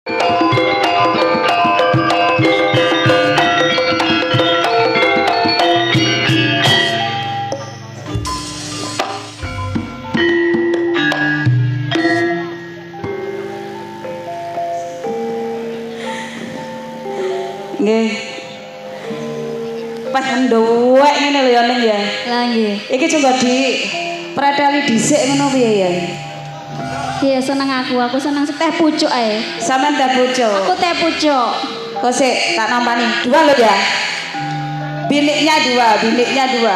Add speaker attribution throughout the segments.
Speaker 1: Nggih. Pas nduwek ngene lho ya Ning ya.
Speaker 2: Lah nggih.
Speaker 1: Iki coba di preteli dhisik ngono piye ya?
Speaker 2: Iya seneng aku seneng teh pucuk ae.
Speaker 1: Sampeyan teh pucuk.
Speaker 2: Aku teh pucuk.
Speaker 1: Kok sik tak nampani 2 lho ya. Biliknya 2.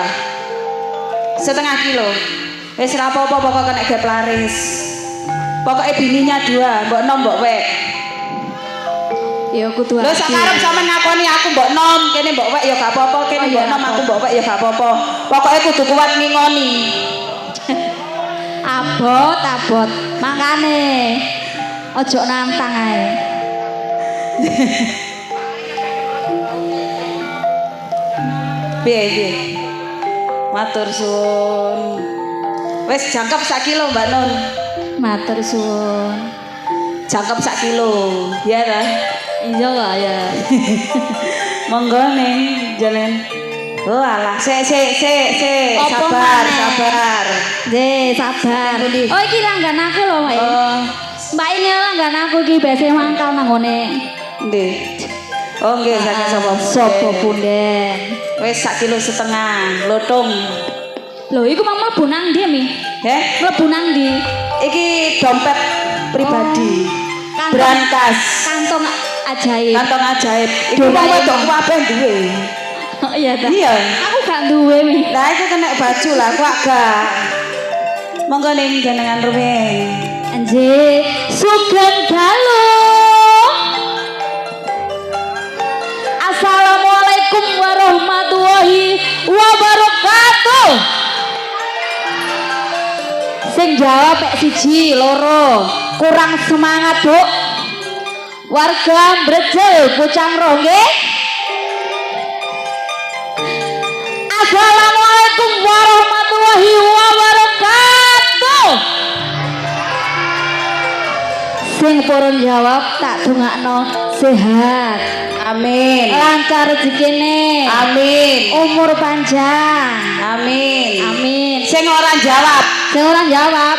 Speaker 1: Setengah kilo. Wis ora apa-apa pokok kena gap laris. Pokoke bininya 2, mbok nom mbok wek.
Speaker 2: Ya kudu.
Speaker 1: Lho sakarep sampean ngakoni aku mbok nom, kene mbok wek ya gak apa-apa, kene mbok nom aku mbok wek ya gak apa-apa. Pokoke kudu kuat ngingoni.
Speaker 2: Abot. Makane ojo nantang ae.
Speaker 1: Piye? Matur suwun. Wis jangkep sak kilo Mbak Nun.
Speaker 2: Matur suwun.
Speaker 1: Jangkep sak kilo. Ya ta?
Speaker 2: Iya lah ya.
Speaker 1: Monggo ning jalan. Oh alah, sik.
Speaker 2: Opo
Speaker 1: Sabar.
Speaker 2: Nggih, sabar. Oh iki langgan aku lho, Mbak.
Speaker 1: Oh,
Speaker 2: Mbak ini langgan aku iki biasa mangkal nang ngene.
Speaker 1: nggih. Oh nggih, saking sapa?
Speaker 2: Sopo punden.
Speaker 1: Wis 1,5 kilo lotung.
Speaker 2: Lho iku mau mlebu nang ndi, Mi?
Speaker 1: Heh,
Speaker 2: Mlebu nang ndi?
Speaker 1: iki dompet pribadi.
Speaker 2: Kantong-
Speaker 1: Brankas.
Speaker 2: Kantong ajaib.
Speaker 1: Kantong ajaib. Iku
Speaker 2: Duwe.
Speaker 1: wong wedok kabeh duwe.
Speaker 2: Oh iya ta.
Speaker 1: Iya.
Speaker 2: Aku gak duwe, Mi.
Speaker 1: Lah iku kena baju lah, aku agak. Monggo ning jenengan rumiyin.
Speaker 2: Anjir, sugeng dalu. Assalamualaikum warahmatullahi wabarakatuh. Sing jawab pek 1, 2. Kurang semangat, Bu. Warga Brejel Pucang Roh nggih. Assalamualaikum warahmatullahi wabarakatuh. Sing purun jawab tak dongakno sehat,
Speaker 1: Amin.
Speaker 2: lancar rezekine,
Speaker 1: Amin.
Speaker 2: umur panjang,
Speaker 1: Amin.
Speaker 2: amin.
Speaker 1: Sing ora jawab.
Speaker 2: Sing ora jawab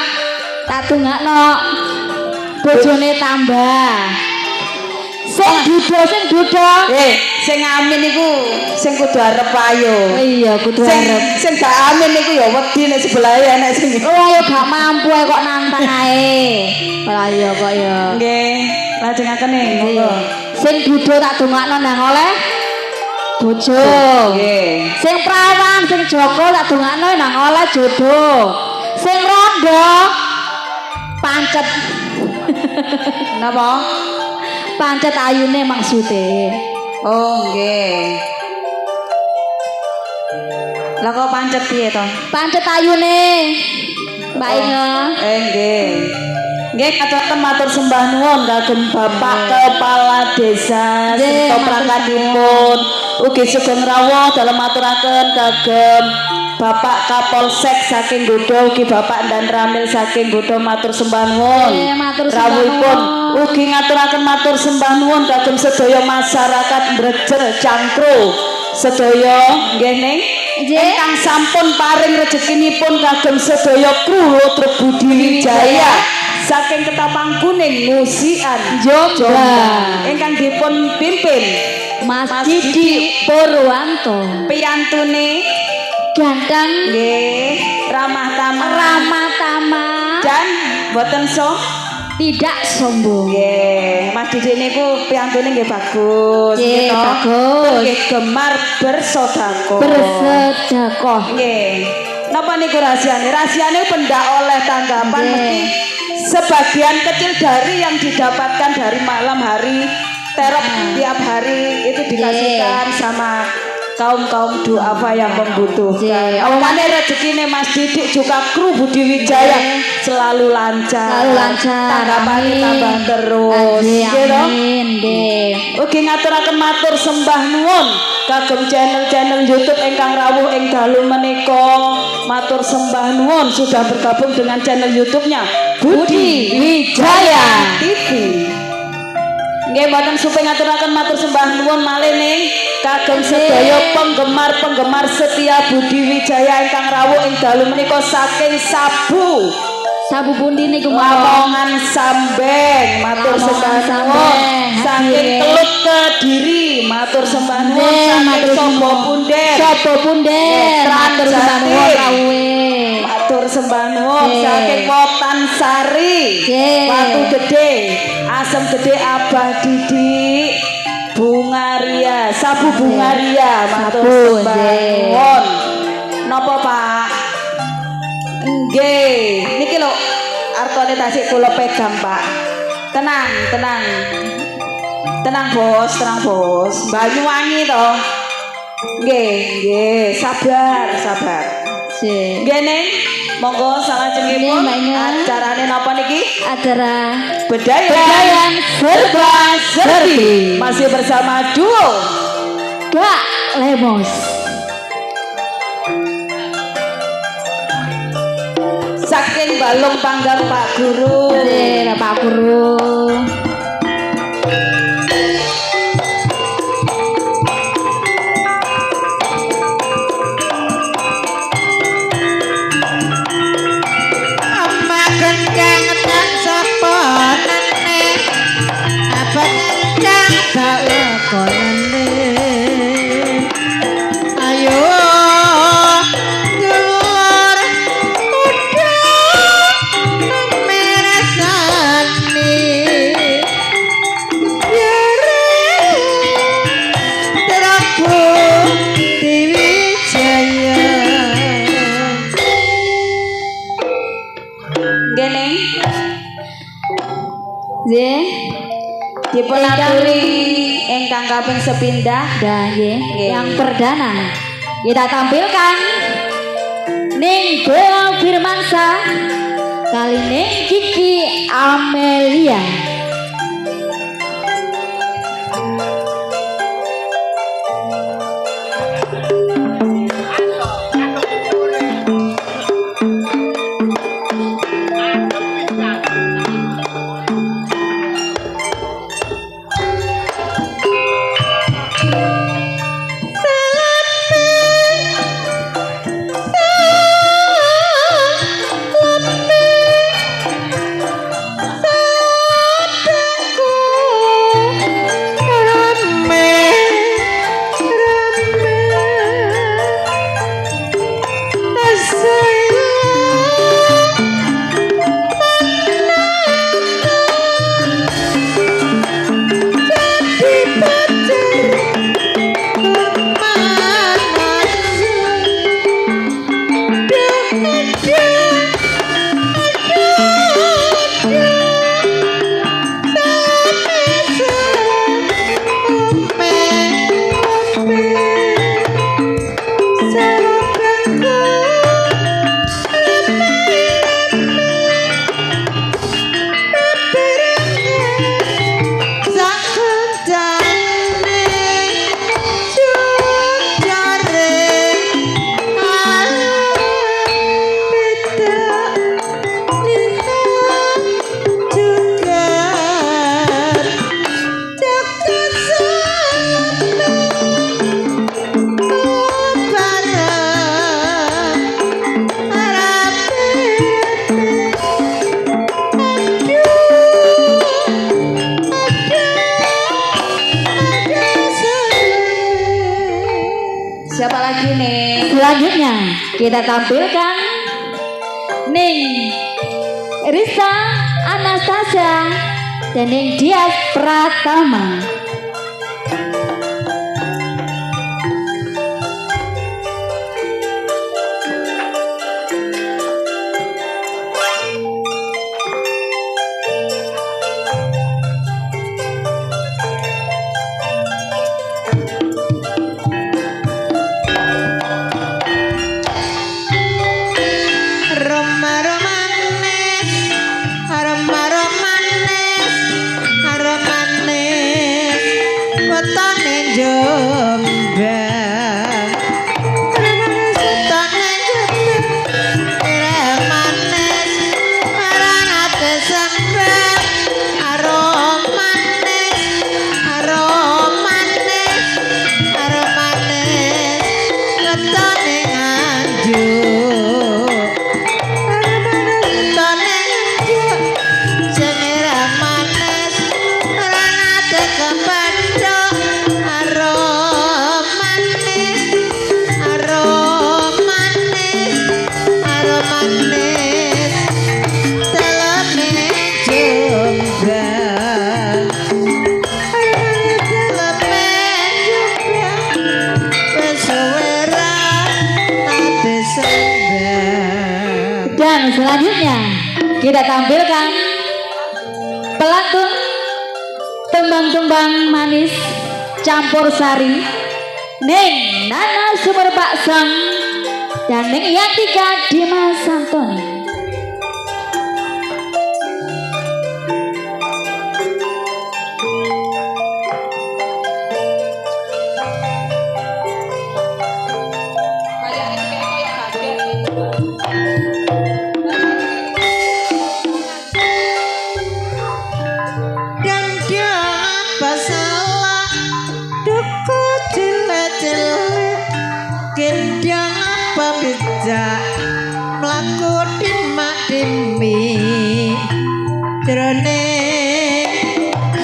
Speaker 2: tak dongakno bojone tambah. Sing dudo.
Speaker 1: Sing amin iku sing kudu arep ayo.
Speaker 2: Oh iya kudu arep.
Speaker 1: Sing gak amin iku ya wedi nek sebelahe enek sing.
Speaker 2: Oh ayo gak mampu ae kok nantang ae. Lah iya kok ya.
Speaker 1: Nggih, lajengaken nih, monggo.
Speaker 2: Sing dudo tak dongakno nang oleh bojo.
Speaker 1: Nggih.
Speaker 2: Sing prawan, sing Joko tak dongakno nang oleh jodoh. Sing rondo pancet.
Speaker 1: Napa?
Speaker 2: Pancet ayune maksude.
Speaker 1: Oh, nggih. Lah kok pancet piye to?
Speaker 2: Pancet ayune. Mbak Inge.
Speaker 1: Nggih. Nggih kathaken matur sembah nuwun kagem Bapak Kepala Desa
Speaker 2: Nggih,
Speaker 1: serta
Speaker 2: matur
Speaker 1: perangkatipun. Ugi sugeng rawuh dalem maturaken kagem Bapak Kapolsek saking Godo, ugi Bapak Dan Ramil saking Godo matur sembah nuwun.
Speaker 2: Nggih, matur sembah
Speaker 1: Rawuhipun
Speaker 2: nuwun.
Speaker 1: ugi ngaturaken matur sembah nuwun kagem sedaya masyarakat Brejel Cangkru. Sedaya nggih ning
Speaker 2: Nggih.
Speaker 1: ingkang sampun paring rezekinipun kagem sedaya kru Lotruk Budi Wijaya saking Ketapang Kuning Musian
Speaker 2: Jombang.
Speaker 1: ingkang dipun pimpin
Speaker 2: Mas Didi Purwanto.
Speaker 1: piyantune
Speaker 2: Ganteng,
Speaker 1: nggih ramah tamah
Speaker 2: ramah tamah,
Speaker 1: dan boten
Speaker 2: tidak sombong.
Speaker 1: nggih Mas Didi niku piyantune nggih bagus
Speaker 2: Nggih,
Speaker 1: gitu.
Speaker 2: bagus.
Speaker 1: Nggih gemar bersedekah
Speaker 2: Bersedekah.
Speaker 1: nggih napa niku rahasiane? Rahasiane pendak oleh tanggapan
Speaker 2: Nggih.
Speaker 1: mesti sebagian kecil dari yang didapatkan dari malam hari terop tiap hari itu dikasihkan sama kaum duafa yang membutuhkan.
Speaker 2: Nggih.
Speaker 1: Omane rezekine Mas Didik juga kru Budi Wijaya selalu lancar.
Speaker 2: Selalu lancar.
Speaker 1: Tanggapane
Speaker 2: Amin.
Speaker 1: tambah terus.
Speaker 2: Nggih,
Speaker 1: Nggih toh?
Speaker 2: amin, nggih.
Speaker 1: Ugi ngaturaken matur sembah nuwun kagem channel-channel YouTube ingkang rawuh ing dalu menika. Matur sembah nuwun sudah bergabung dengan channel YouTube-nya Budi Wijaya TV. Nggih mboten supe ngaturaken matur sembah nuwun malih ning kagem sedaya penggemar-penggemar setia Budi Wijaya ingkang rawuh ing dalu menika saking Sabu.
Speaker 2: Sabu pundi niku
Speaker 1: Lamongan Sambeng matur sembah nuwun. Saking Teluk Kediri matur sembah nuwun. Saking Sobo Punder.
Speaker 2: Sobo Punder matur sembah nuwun rawuhe.
Speaker 1: Matur sembah nuwun saking Wotan Sari. Watu Gede, Asem Gede Abah Didik. Bungaria, Sabu Bungaria matur sembah nuwun. Napa Pak? Nggih, niki lho artone tasik kula pegang, Pak. Tenang, tenang. Tenang, Bos, tenang, Bos. Banyuwangi to. Nggih, nggih, sabar, sabar.
Speaker 2: Nggih.
Speaker 1: Nggih, Ning. Monggo salajengipun acarane napa niki?
Speaker 2: Acara
Speaker 1: Bedayan Serba Serbi. Masih bersama duo
Speaker 2: Kak Lemos.
Speaker 1: saking Balung Panggang Pak Guru.
Speaker 2: Pak Guru.
Speaker 1: Dipun aturi ingkang kaping sepindah
Speaker 2: yang perdana kita tampilkan Ning Bella Firmansyah kali Ning Kiki Amelia.
Speaker 1: Siapa lagi nih?
Speaker 2: Selanjutnya kita tampilkan Ning Risa Anastasia dan Ning Dias Pratama. kita tampilkan pelantun tembang-tembang manis campur sari Neng Nana Sumber Baksang dan Neng Yantika Dimas Santoni.
Speaker 3: Mlaku dimak dimi jroning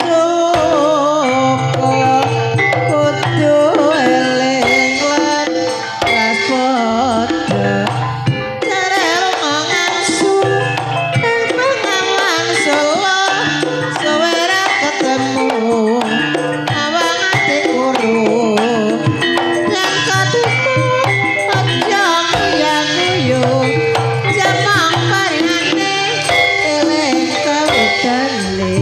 Speaker 3: suku kudu eling lan waspada jarel ngangsu pengangan solo suwera ketemu awang ati kuru lan katuku aja yang yo jamang parane eleng kawitane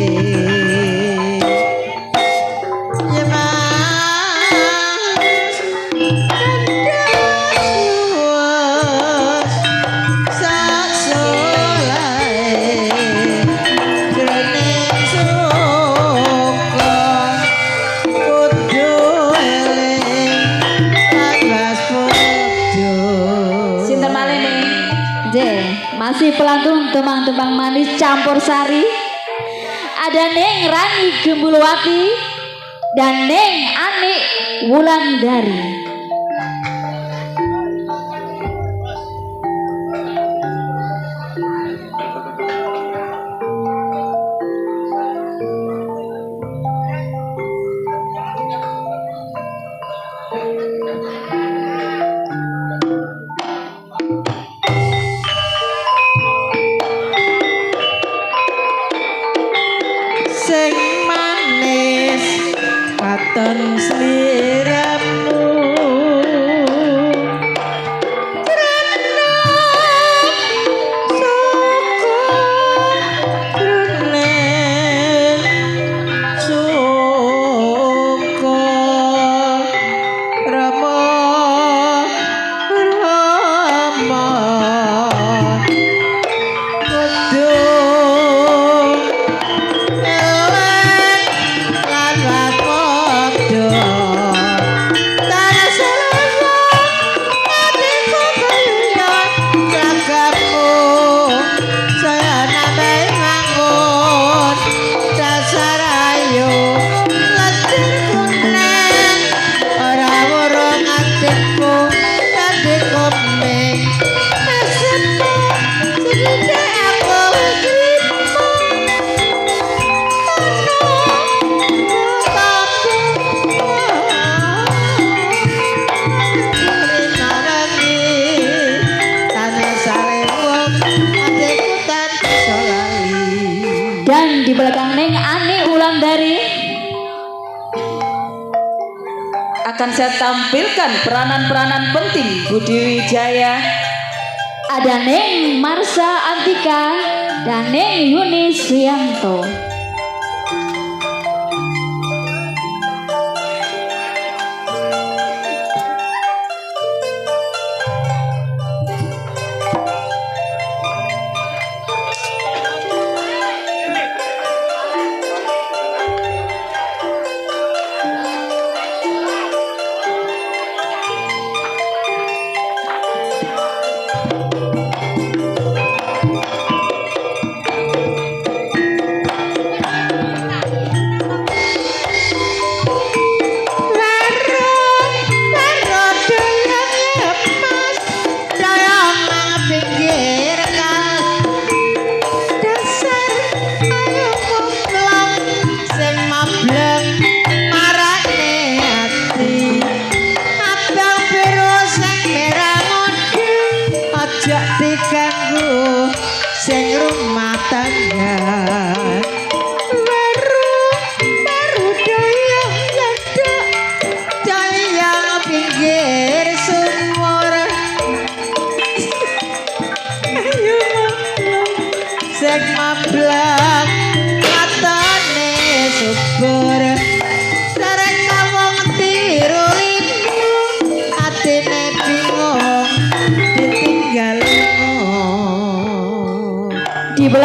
Speaker 1: Sinten malih nih?
Speaker 2: Masih pelantun tembang-tembang manis campur sari. Ada Neng Rani Gembulwati dan Neng Ani Wulandari.
Speaker 3: sing manis katon sliramu
Speaker 2: Dan di belakang Neng Ani Wulandari
Speaker 1: Akan saya tampilkan peranan-peranan penting Budi Wijaya.
Speaker 2: ada Neng Marsha Antika dan Neng Yuni Suyanto.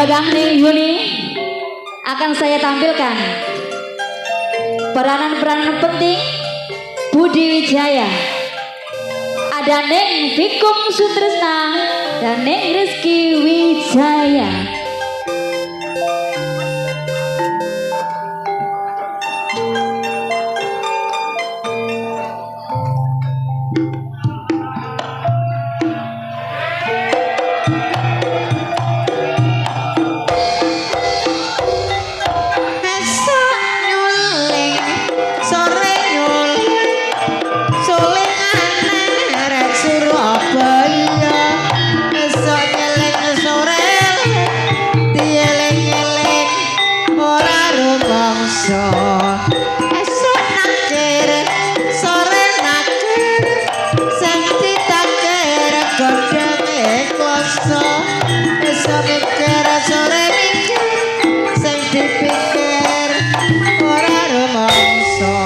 Speaker 2: belakang nih Yuni akan saya tampilkan peranan-peranan penting Budi Wijaya. Ada Neng Vikum Sutresna dan Neng Rizky Wijaya.
Speaker 3: Esok nyuling, sore nyuling, sulingan arek Surabaya. Esok nyeling sore dieling-eling ora rumangsa. Esok nakir, sore nakir, sing ditakir godhonge kloso. Esok mikir sore mikir, sing dipikir ora rumangsa.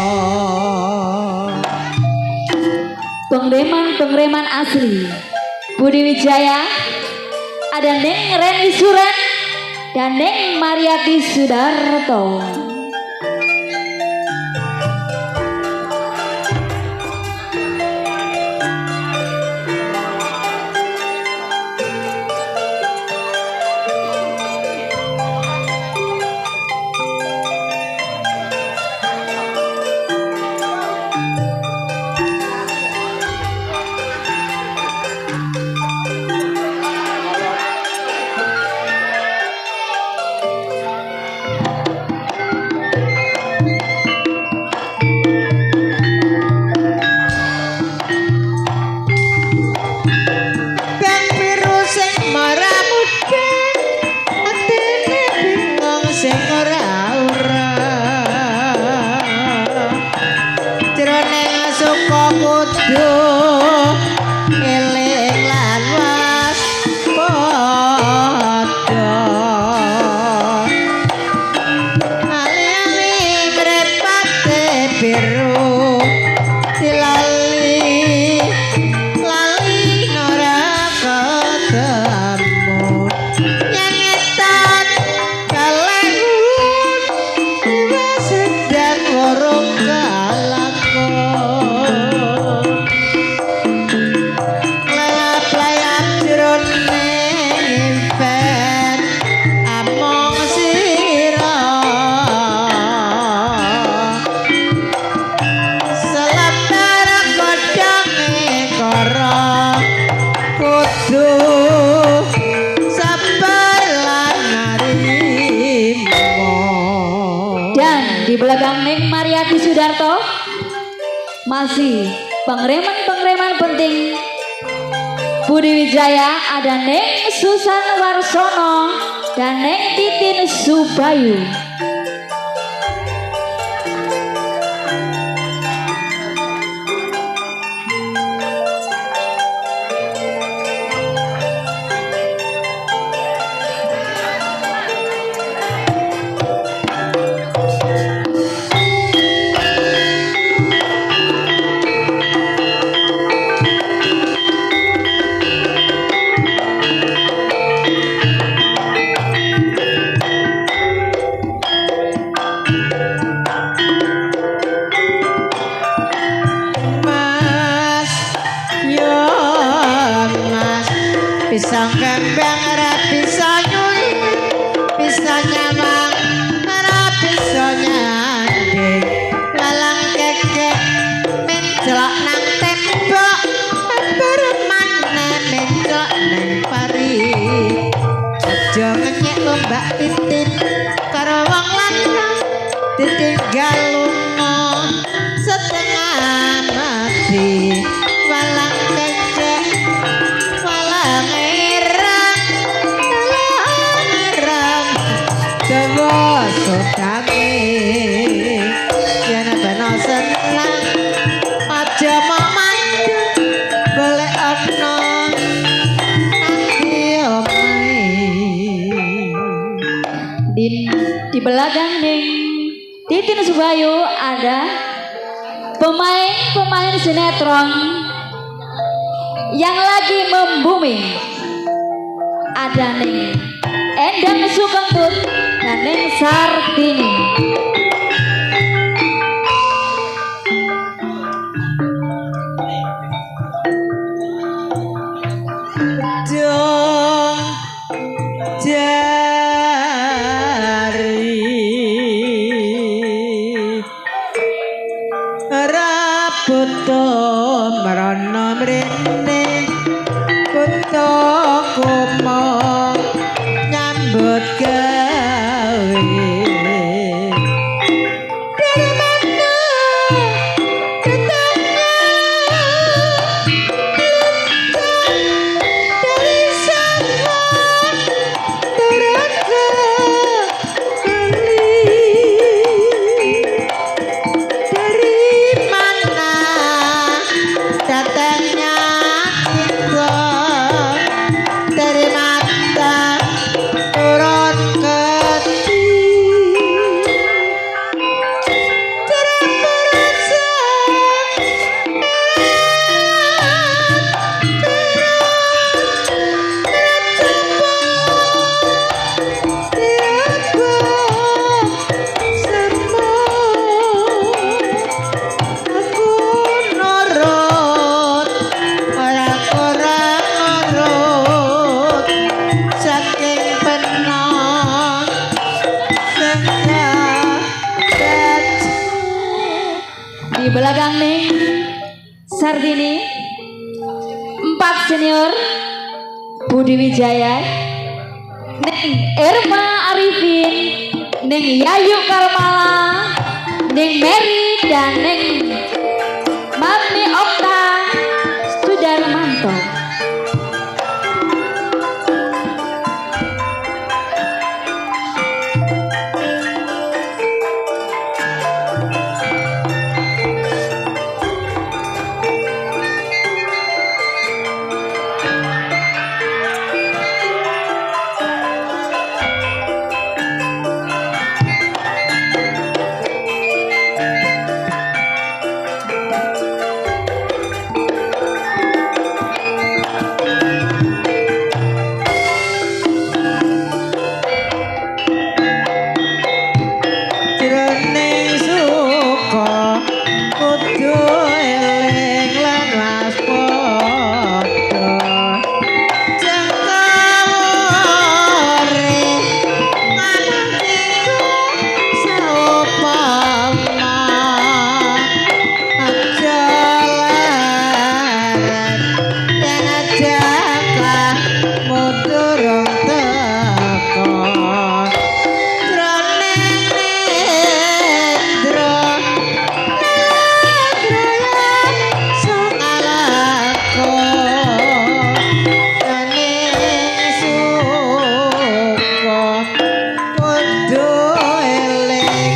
Speaker 2: Pengreman asli Budi Wijaya. Ada Neng Reni Suran dan Neng Mariati Sudarto.
Speaker 3: Bang biru sing maramuda, atine bingung sing ora-ora. Jroning suka kudu eling lan waspada. Ali-ali mrepate biru dilali lali ora ketemu nyanyitan kalih wis sedang warung kalakon layap-layap jroning impen among sira selebar godhonge kara kudu sabar lan narimo.
Speaker 2: Dan di belakang Neng Mariati Sudarto masih pengreman penting Budi Wijaya. Ada Neng Susan Warsono dan Neng Titin Subayu.
Speaker 3: Mas, yo mas, pisang kembang ora bisa nyuling, bisa nyamang ora bisa nyanding. Lalang kekek mencelok nang tembok, bermana mencelok nang pari. Aja ngenyek Mbak Titin karo wong lanang ditinggal lunga setengah mati. Walang kecek walang irang dawa sodane yen beno seneng aja mamandeng golek ana nanti omahe.
Speaker 2: Di belakang Neng Titin Subayu ada pemain sinetron yang lagi membumi. Ada Neng Endang Sukentut Neneng Sartini.
Speaker 3: dong jari raputo merana mrene kuto komo nyambut gawe dari mana datangnya dari sana turun ke kali dari mana datangnya cinta dari mata turun ke hati cara merasa aku nurut orang-orang nurut saking penang sengaja
Speaker 2: Di belakang nih Sartini 4 senior Budi Wijaya Neng Irma Arifin Neng Yayu Karmala Neng Mary dan Neng Mami Okta Sudarmanto.
Speaker 3: jroning suka kudu eling lan waspada jengkawore manungku saupama aja leren yen ajaka mudurung teko jroning nendra songalako jroning suka kudu eling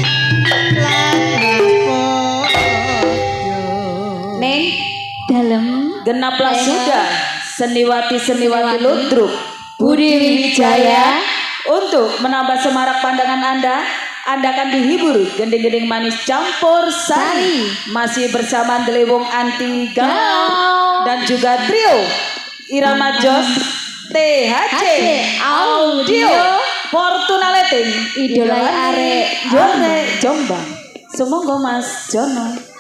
Speaker 3: lan waspada
Speaker 1: Neng
Speaker 2: Dalam
Speaker 1: genaplah sudah seniwati-seniwati ludruk
Speaker 2: Budi Wijaya
Speaker 1: untuk menambah semarak pandangan Anda akan dihibur gending-gending manis campur sari masih bersama Delewong Anti Galau dan juga trio Irama Jos THC Audio Fortuna Leting
Speaker 2: Idolai Arek
Speaker 1: Jombang. Sumangga Mas Jono.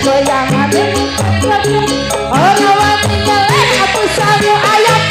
Speaker 2: goyangane ora wani nyelek aku sayu ayam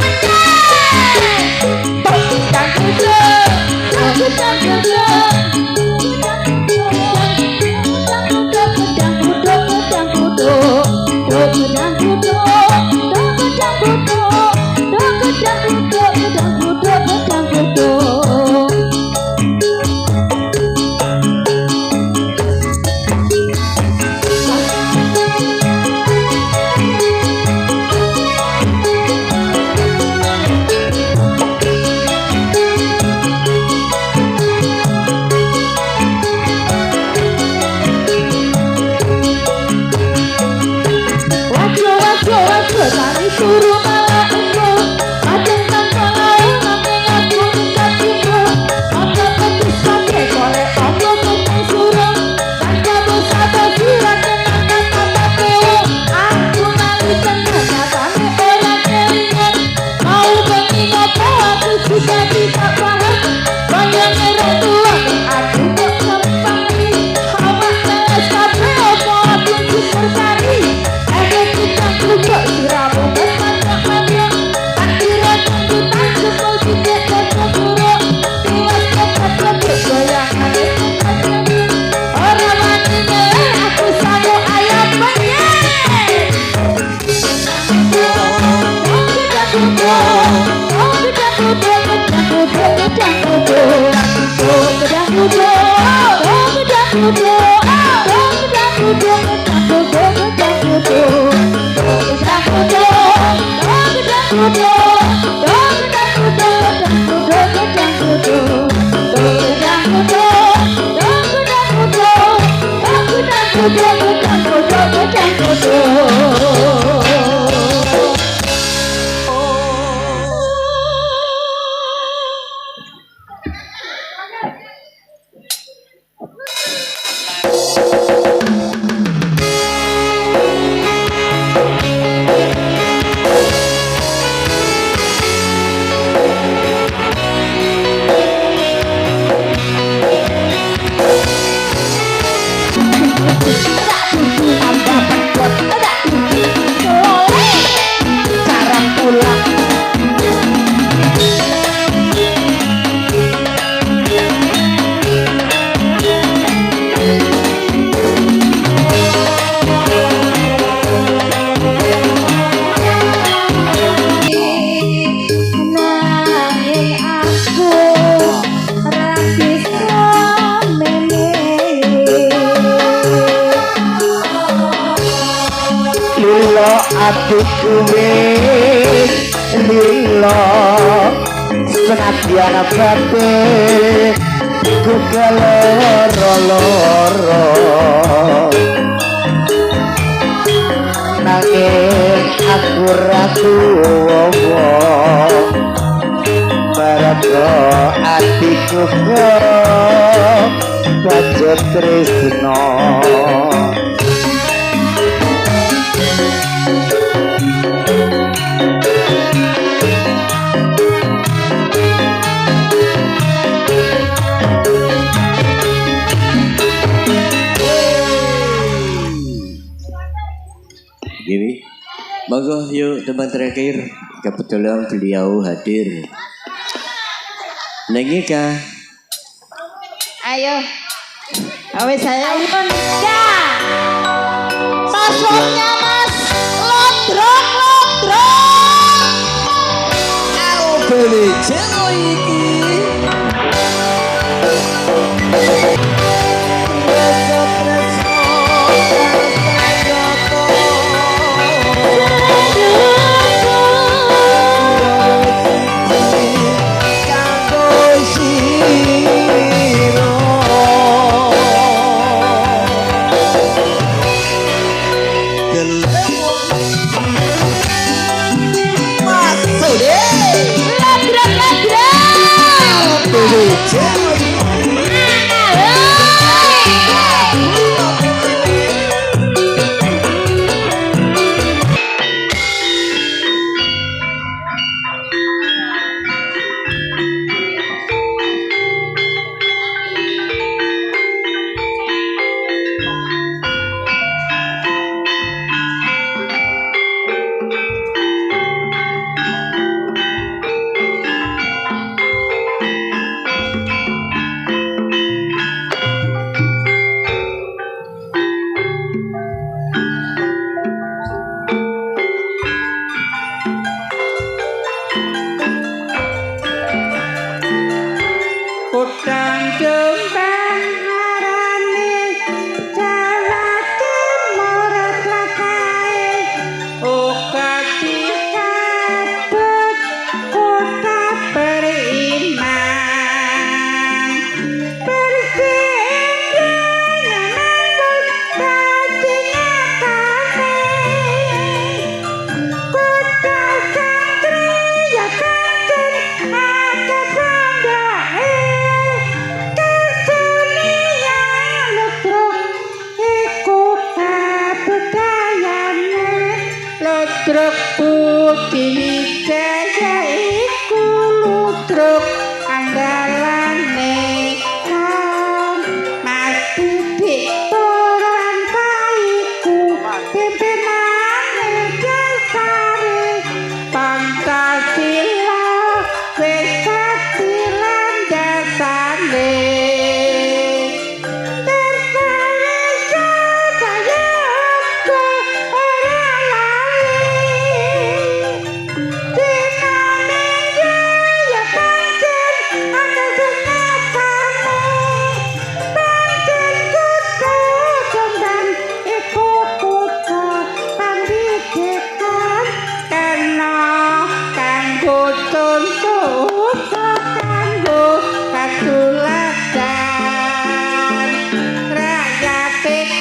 Speaker 3: Adikku wis lilo senadyan abate kukeloro-loro nanging aku rasuwa marga adikku kok baca tresno.
Speaker 4: Gini, monggo yuk teman terakhir, kebetulan beliau hadir. Nengika,
Speaker 2: ayo awes saya ya passwordnya mas lodrok
Speaker 4: aku beli celo iki.
Speaker 2: ladra
Speaker 1: Wijaya iku ludruk andalane kan Mas Didik Toran Paiku pimpinane dasare Pancasila wis dadi landasane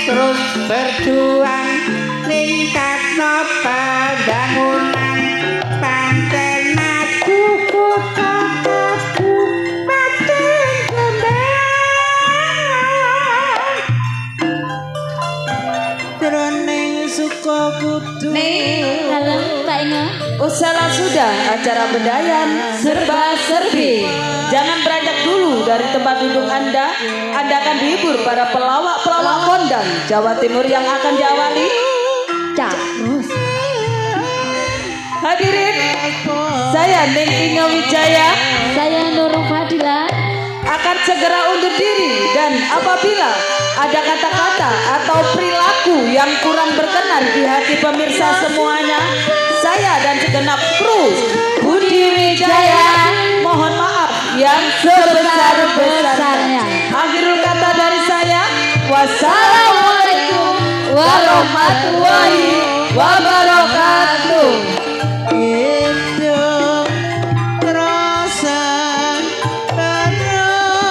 Speaker 1: terus berjuang ningkatno pembangunan pancen maju kota Kabupaten Jombang jroning Sukokudu
Speaker 2: Kalem Mbak Inge.
Speaker 1: Usahlah sudah acara bedayan serba-serbi. Jangan beranjak dulu dari tempat duduk Anda. Anda akan dihibur para pelawak-pelawak kondang Jawa Timur yang akan diawali.
Speaker 2: Terus
Speaker 1: Hadirin, saya Ning Inge Wijaya
Speaker 2: saya Nurul Fadila.
Speaker 1: akan segera undur diri dan apabila ada kata-kata atau perilaku yang kurang berkenan di hati pemirsa semuanya, saya dan segenap kru Budi Wijaya mohon maaf yang sebesar-besarnya. Akhirul kata dari saya, wassalamualaikum warahmatullahi wabarakatuh.